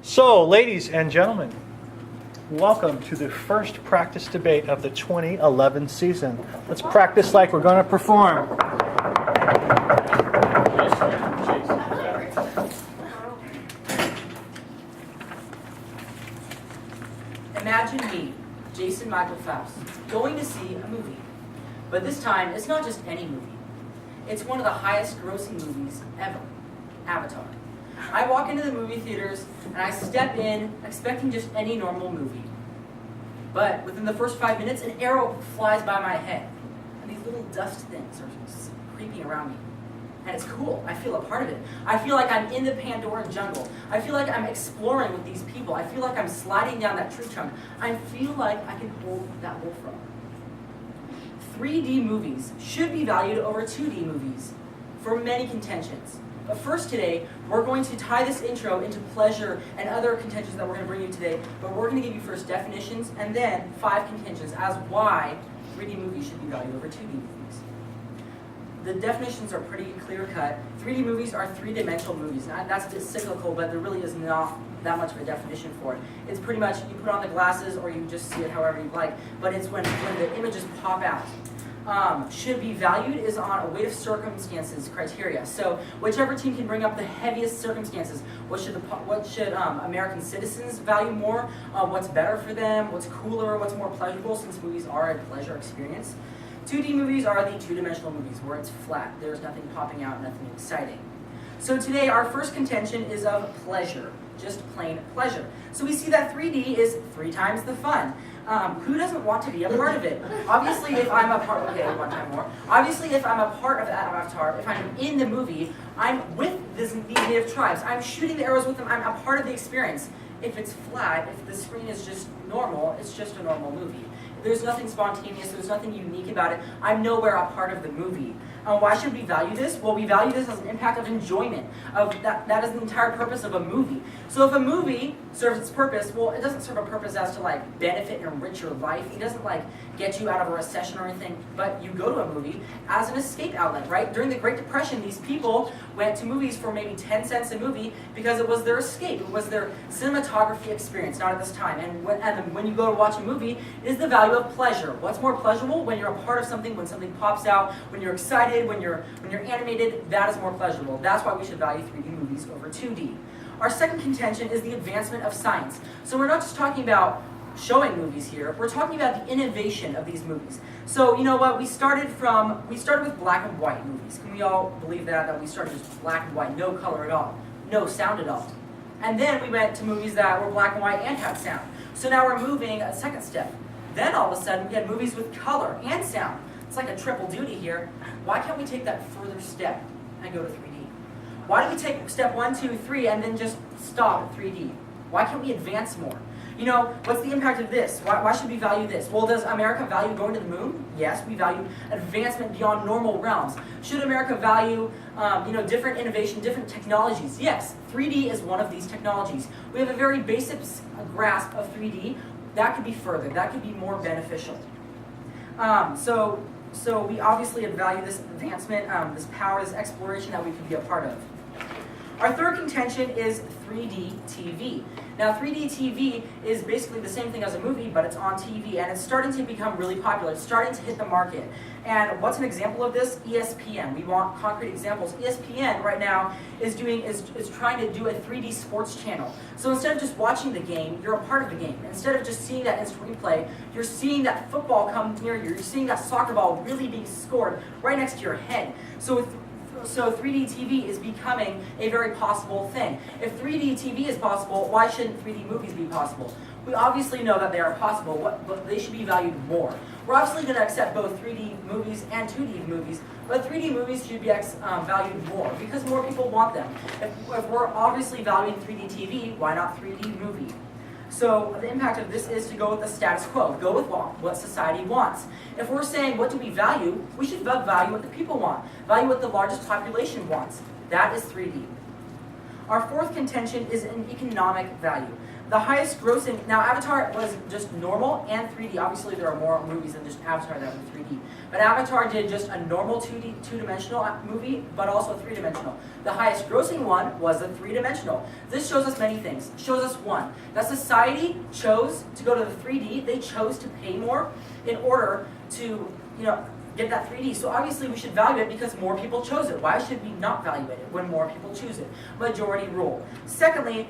So, ladies and gentlemen, welcome to the first practice debate of the 2011 season. Let's practice like we're going to perform. Imagine me, Jason Michael Faust, going to see a movie. But this time, it's not just any movie. It's one of the highest grossing movies ever, Avatar. I walk into the movie theaters and I step in expecting just any normal movie. But within the first 5 minutes, an arrow flies by my head. And these little dust things are just creeping around me. And it's cool. I feel a part of it. I feel like I'm in the Pandoran jungle. I feel like I'm exploring with these people. I feel like I'm sliding down that tree trunk. I feel like I can hold that bullfrog. 3D movies should be valued over 2D movies for many contentions. But first today, we're going to tie this intro into pleasure and other contentions that we're going to bring you today. But we're going to give you first definitions and then 5 contentions as why 3D movies should be valued over 2D movies. The definitions are pretty clear-cut. 3D movies are 3-dimensional movies. Now, that's just cyclical, but there really is not that much of a definition for it. It's pretty much you put on the glasses or you just see it however you like, but it's when the images pop out. Should be valued is on a weight of circumstances criteria. So whichever team can bring up the heaviest circumstances. What should American citizens value more? What's better for them? What's cooler? What's more pleasurable? Since movies are a pleasure experience. 2D movies are the 2-dimensional movies where it's flat. There's nothing popping out, nothing exciting. So today our first contention is of pleasure, just plain pleasure. So we see that 3D is 3 times the fun. Who doesn't want to be a part of it? Obviously, if I'm a part, Obviously, if I'm a part of that Avatar, if I'm in the movie, I'm with these native tribes. I'm shooting the arrows with them. I'm a part of the experience. If it's flat, if the screen is just normal, it's just a normal movie. There's nothing spontaneous. There's nothing unique about it. I'm nowhere a part of the movie. Why should we value this? Well, we value this as an impact of enjoyment. That is the entire purpose of a movie. So if a movie serves its purpose, well, it doesn't serve a purpose as to like benefit and enrich your life. It doesn't like get you out of a recession or anything, but you go to a movie as an escape outlet, right? During the Great Depression, these people went to movies for maybe 10 cents a movie because it was their escape. It was their cinematography experience, not at this time. And when you go to watch a movie, it is the value of pleasure. What's more pleasurable? When you're a part of something, when something pops out, when you're excited, when you're animated, that is more pleasurable. That's why we should value 3D movies over 2D. Our second contention is the advancement of science. So we're not just talking about showing movies here, we're talking about the innovation of these movies. So you know what, we started with black and white movies. Can we all believe that we started with black and white, no color at all, no sound at all. And then we went to movies that were black and white and had sound. So now we're moving a second step. Then all of a sudden we had movies with color and sound. It's like a triple duty here. Why can't we take that further step and go to 3D? Why do we take step 1, 2, 3 and then just stop at 3D? Why can't we advance more? You know, what's the impact of this? Why should we value this? Well, does America value going to the moon? Yes, we value advancement beyond normal realms. Should America value different innovation, different technologies? Yes, 3D is one of these technologies. We have a very basic grasp of 3D. That could be further. That could be more beneficial. So we obviously value this advancement, this power, this exploration that we could be a part of. Our third contention is 3D TV. Now 3D TV is basically the same thing as a movie, but it's on TV, and it's starting to become really popular. It's starting to hit the market. And what's an example of this? ESPN. We want concrete examples. ESPN right now is trying to do a 3D sports channel. So instead of just watching the game, you're a part of the game. Instead of just seeing that in screenplay, you're seeing that football come near you. You're seeing that soccer ball really being scored right next to your head. So 3D TV is becoming a very possible thing. If 3D TV is possible, why shouldn't 3D movies be possible? We obviously know that they are possible, but they should be valued more. We're obviously going to accept both 3D movies and 2D movies, but 3D movies should be valued more because more people want them. If we're obviously valuing 3D TV, why not 3D movie? So the impact of this is to go with the status quo, go with what society wants. If we're saying what do we value, we should value what the people want, value what the largest population wants. That is 3D. Our fourth contention is an economic value. The highest grossing, now Avatar was just normal and 3D. Obviously there are more movies than just Avatar that were 3D. But Avatar did just a normal 2D, two-dimensional movie, but also three-dimensional. The highest grossing one was the three-dimensional. This shows us many things. It shows us one, that society chose to go to the 3D. They chose to pay more in order to, get that 3D. So obviously we should value it because more people chose it. Why should we not value it when more people choose it? Majority rule. Secondly,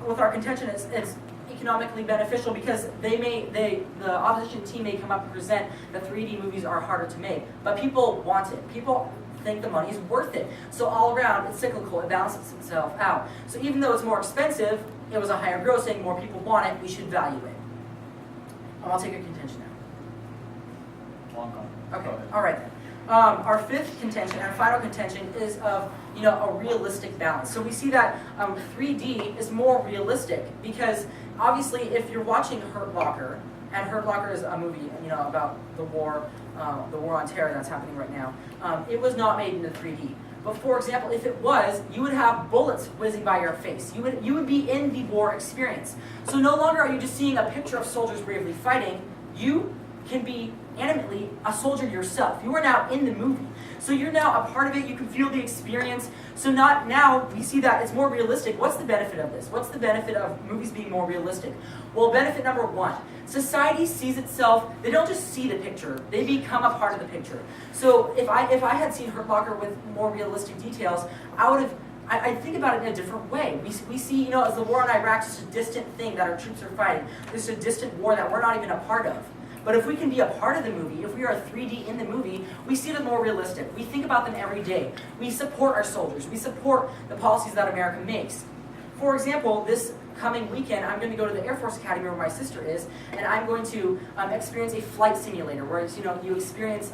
with our contention, it's economically beneficial because the opposition team may come up and present that 3D movies are harder to make, but people want it. People think the money is worth it. So all around, it's cyclical. It balances itself out. So even though it's more expensive, it was a higher grossing, more people want it, we should value it. I'll take a contention now. Long gone. Okay, all right then. Our fifth contention, our final contention, is of a realistic balance. So we see that 3D is more realistic because obviously if you're watching Hurt Locker, and Hurt Locker is a movie about the war on terror that's happening right now, it was not made into 3D. But for example, if it was, you would have bullets whizzing by your face. You would be in the war experience. So no longer are you just seeing a picture of soldiers bravely fighting. You can be animately a soldier yourself. You are now in the movie. So you're now a part of it. You can feel the experience. So now we see that it's more realistic. What's the benefit of this? What's the benefit of movies being more realistic? Well, benefit number one, society sees itself. They don't just see the picture. They become a part of the picture. So if I had seen Hurt Locker with more realistic details, I think about it in a different way. We see, as the war in Iraq is just a distant thing that our troops are fighting. This is a distant war that we're not even a part of. But if we can be a part of the movie, if we are 3D in the movie, we see it as more realistic. We think about them every day. We support our soldiers. We support the policies that America makes. For example, this coming weekend, I'm going to go to the Air Force Academy where my sister is, and I'm going to experience a flight simulator where you experience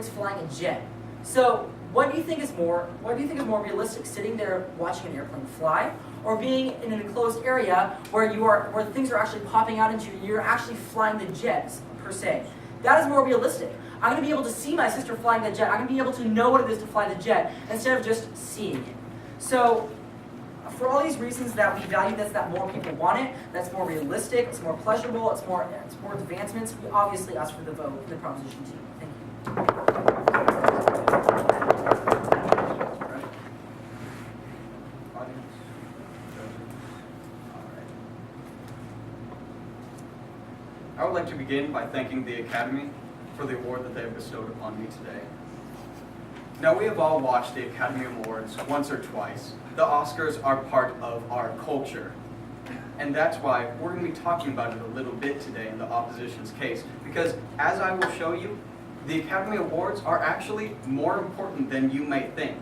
flying a jet. So what do you think is more realistic? Sitting there watching an airplane fly, or being in an enclosed area where things are actually popping out into you, you're actually flying the jets per se? That is more realistic. I'm going to be able to see my sister flying the jet. I'm going to be able to know what it is to fly the jet instead of just seeing it. So for all these reasons that we value this, that more people want it, that's more realistic, it's more pleasurable, it's more advancements, we obviously ask for the vote, the proposition team. Thank you. I would like to begin by thanking the Academy for the award that they have bestowed upon me today. Now, we have all watched the Academy Awards once or twice. The Oscars are part of our culture. And that's why we're going to be talking about it a little bit today in the opposition's case. Because as I will show you, the Academy Awards are actually more important than you may think.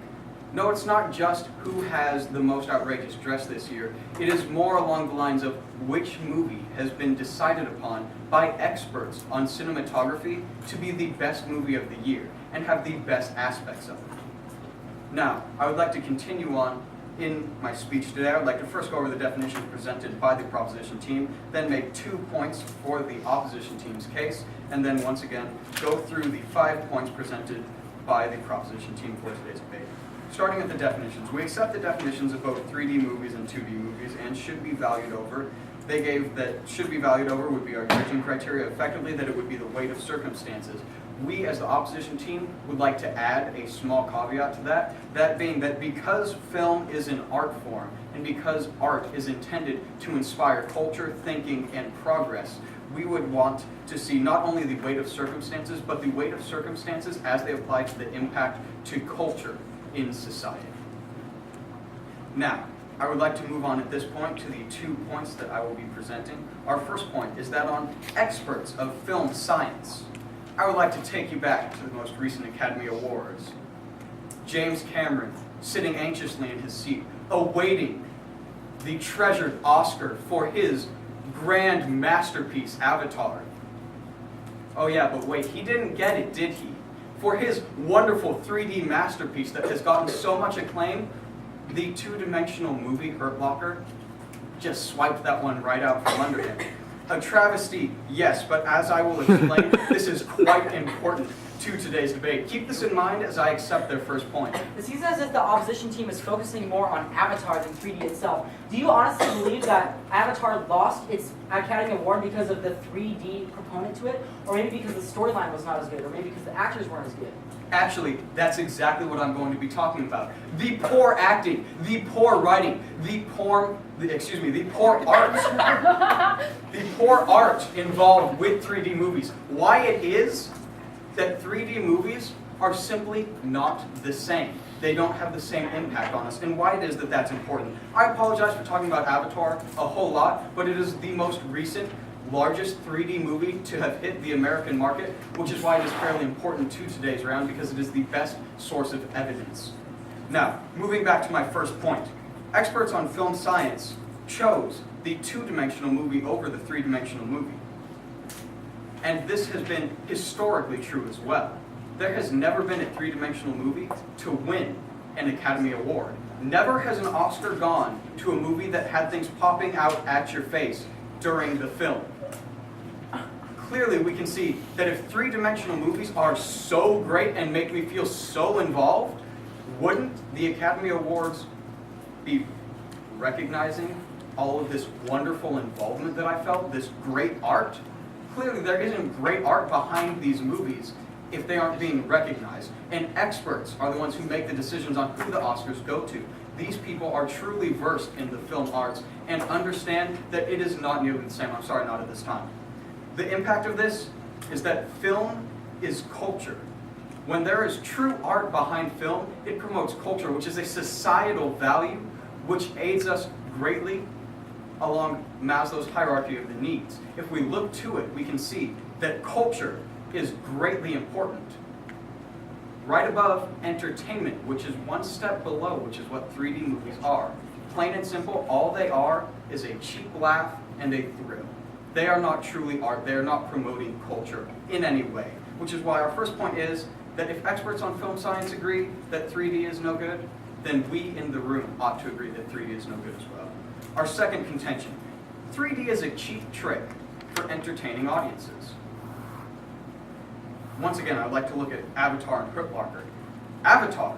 No, it's not just who has the most outrageous dress this year. It is more along the lines of which movie has been decided upon by experts on cinematography to be the best movie of the year and have the best aspects of it. Now, I would like to continue on in my speech today. I would like to first go over the definitions presented by the proposition team, then make 2 points for the opposition team's case, and then once again go through the 5 points presented by the proposition team for today's debate. Starting with the definitions, we accept the definitions of both 3D movies and 2D movies and should be valued over. They gave that should be valued over would be our judging criteria, effectively that it would be the weight of circumstances. We as the opposition team would like to add a small caveat to that, that being that because film is an art form and because art is intended to inspire culture, thinking, and progress, we would want to see not only the weight of circumstances, but the weight of circumstances as they apply to the impact to culture in society. Now, I would like to move on at this point to the 2 points that I will be presenting. Our first point is that on experts of film science, I would like to take you back to the most recent Academy Awards. James Cameron sitting anxiously in his seat, awaiting the treasured Oscar for his grand masterpiece, Avatar. Oh yeah, but wait, he didn't get it, did he? For his wonderful 3D masterpiece that has gotten so much acclaim, the two-dimensional movie, Hurt Locker, just swiped that one right out from under him. A travesty, yes, but as I will explain, this is quite important. to today's debate. Keep this in mind as I accept their first point. It seems as if the opposition team is focusing more on Avatar than 3D itself. Do you honestly believe that Avatar lost its Academy Award because of the 3D proponent to it? Or maybe because the storyline was not as good? Or maybe because the actors weren't as good? Actually, that's exactly what I'm going to be talking about. The poor acting, the poor writing, the poor art. The poor art involved with 3D movies. Why it is that 3D movies are simply not the same. They don't have the same impact on us, and why it is that that's important. I apologize for talking about Avatar a whole lot, but it is the most recent, largest 3D movie to have hit the American market, which is why it is fairly important to today's round, because it is the best source of evidence. Now, moving back to my first point. Experts on film science chose the two-dimensional movie over the three-dimensional movie. And this has been historically true as well. There has never been a three-dimensional movie to win an Academy Award. Never has an Oscar gone to a movie that had things popping out at your face during the film. Clearly, we can see that if three-dimensional movies are so great and make me feel so involved, wouldn't the Academy Awards be recognizing all of this wonderful involvement that I felt, this great art? Clearly, there isn't great art behind these movies if they aren't being recognized. And experts are the ones who make the decisions on who the Oscars go to. These people are truly versed in the film arts and understand that it is not nearly the same. I'm sorry, not at this time. The impact of this is that film is culture. When there is true art behind film, it promotes culture, which is a societal value which aids us greatly along Maslow's hierarchy of the needs. If we look to it, we can see that culture is greatly important. Right above entertainment, which is one step below, which is what 3D movies are. Plain and simple, all they are is a cheap laugh and a thrill. They are not truly art. They are not promoting culture in any way, which is why our first point is that if experts on film science agree that 3D is no good, then we in the room ought to agree that 3D is no good as well. Our second contention, 3D is a cheap trick for entertaining audiences. Once again, I'd like to look at Avatar and Hurt Locker. Avatar.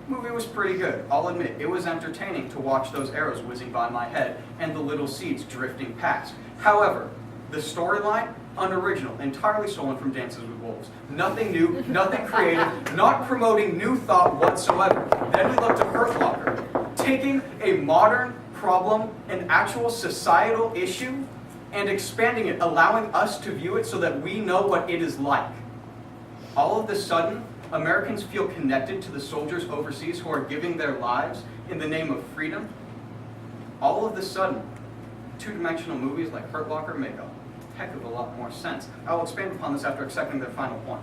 Movie was pretty good, I'll admit. It was entertaining to watch those arrows whizzing by my head and the little seeds drifting past. However, the storyline, unoriginal, entirely stolen from Dances with Wolves. Nothing new, nothing creative, not promoting new thought whatsoever. Then we looked at Hurt Locker, taking a modern problem, an actual societal issue, and expanding it, allowing us to view it so that we know what it is like. All of a sudden, Americans feel connected to the soldiers overseas who are giving their lives in the name of freedom. All of a sudden, two-dimensional movies like Hurt Locker make a heck of a lot more sense. I will expand upon this after accepting their final point.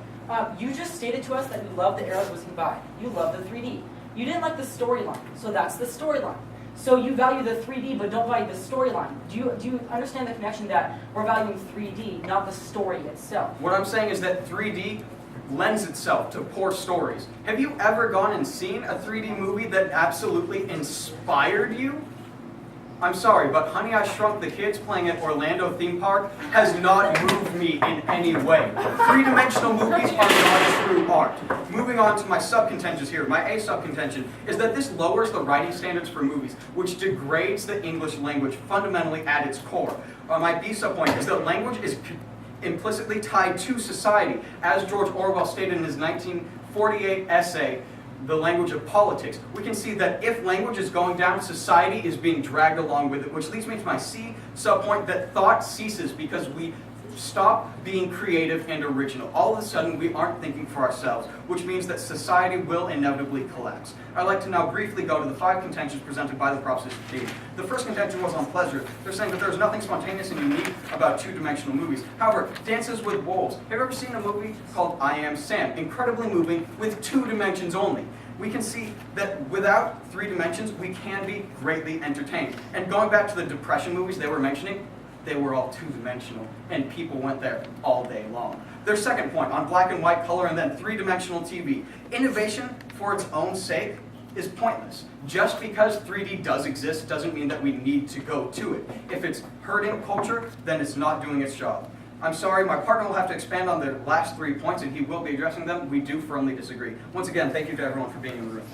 You just stated to us that you love the arrows whizzing by. You love the 3D. You didn't like the storyline, so that's the storyline. So you value the 3D but don't value the storyline. Do you understand the connection that we're valuing 3D, not the story itself? What I'm saying is that 3D lends itself to poor stories. Have you ever gone and seen a 3D movie that absolutely inspired you? I'm sorry, but Honey, I Shrunk the Kids playing at Orlando theme park has not moved me in any way. Three-dimensional movies are not true art. Moving on to my sub-contentions here. My A sub-contention is that this lowers the writing standards for movies, which degrades the English language fundamentally at its core. My B sub-point is that language is implicitly tied to society. As George Orwell stated in his 1948 essay, The Language of Politics, we can see that if language is going down, society is being dragged along with it, which leads me to my C sub-point, that thought ceases because we stop being creative and original. All of a sudden, we aren't thinking for ourselves, which means that society will inevitably collapse. I'd like to now briefly go to the 5 contentions presented by the proposition team. The first contention was on pleasure. They're saying that there's nothing spontaneous and unique about two-dimensional movies. However, Dances with Wolves. Have you ever seen a movie called I Am Sam? Incredibly moving with 2 dimensions only. We can see that without 3 dimensions, we can be greatly entertained. And going back to the Depression movies they were mentioning, they were all 2-dimensional, and people went there all day long. Their second point on black and white color and then 3-dimensional TV. Innovation for its own sake is pointless. Just because 3D does exist doesn't mean that we need to go to it. If it's hurting culture, then it's not doing its job. I'm sorry, my partner will have to expand on the last 3 points, and he will be addressing them. We do firmly disagree. Once again, thank you to everyone for being in the room.